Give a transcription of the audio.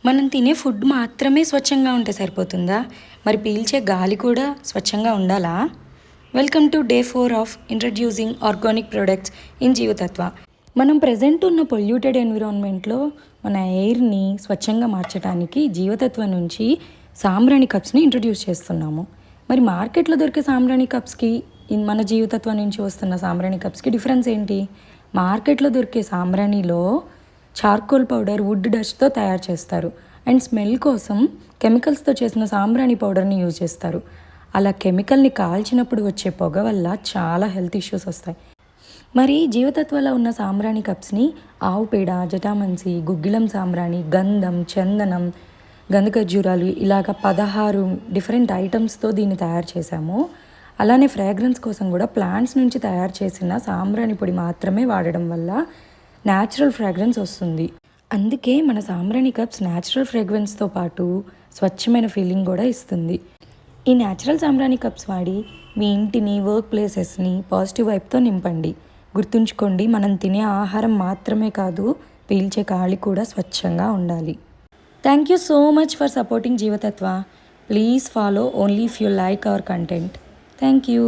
మనం తినే ఫుడ్ మాత్రమే స్వచ్ఛంగా ఉంటే సరిపోతుందా? మరి పీల్చే గాలి కూడా స్వచ్ఛంగా ఉండాలా? Welcome to day 4 of introducing organic products in Jeevatatva. మనం ప్రజెంట్ ఉన్న పొల్యూటెడ్ ఎన్విరాన్మెంట్లో మన ఎయిర్ని స్వచ్ఛంగా మార్చడానికి జీవతత్వ నుంచి సాంబ్రాణి కప్స్ని ఇంట్రడ్యూస్ చేస్తున్నాము. మరి మార్కెట్లో దొరికే సాంబ్రాణి కప్స్కి మన జీవతత్వ నుంచి వస్తున్న సాంబ్రాణి కప్స్కి డిఫరెన్స్ ఏంటి? మార్కెట్లో దొరికే సాంబ్రాణిలో చార్కోల్ పౌడర్ వుడ్ డస్ట్తో తయారు చేస్తారు అండ్ స్మెల్ కోసం కెమికల్స్తో చేసిన సాంబ్రాణి పౌడర్ని యూజ్ చేస్తారు. అలా కెమికల్ని కాల్చినప్పుడు వచ్చే పొగ వల్ల చాలా హెల్త్ ఇష్యూస్ వస్తాయి. మరి జీవతత్వలో ఉన్న సాంబ్రాణి కప్స్ని ఆవు పేడ, జటామన్సి, గుగ్గిలం సాంబ్రాణి, గంధం, చందనం, గంధకర్జూరాలు ఇలాగ 16 డిఫరెంట్ ఐటమ్స్తో దీన్ని తయారు చేశాము. అలానే ఫ్రాగ్రెన్స్ కోసం కూడా ప్లాంట్స్ నుంచి తయారు చేసిన సాంబ్రాణి పొడి మాత్రమే వాడడం వల్ల న్యాచురల్ ఫ్రాగ్రెన్స్ వస్తుంది. అందుకే మన సాంబ్రాణి కప్స్ న్యాచురల్ ఫ్రాగ్రెన్స్తో పాటు స్వచ్ఛమైన ఫీలింగ్ కూడా ఇస్తుంది. ఈ న్యాచురల్ సాంబ్రాణి కప్స్ వాడి మీ ఇంటిని, వర్క్ ప్లేసెస్ని పాజిటివ్ వైబ్తో నింపండి. గుర్తుంచుకోండి, మనం తినే ఆహారం మాత్రమే కాదు, పీల్చే గాలి కూడా స్వచ్ఛంగా ఉండాలి. Thank you so much for supporting Jeevatatva. Please follow only if you like our content. Thank you.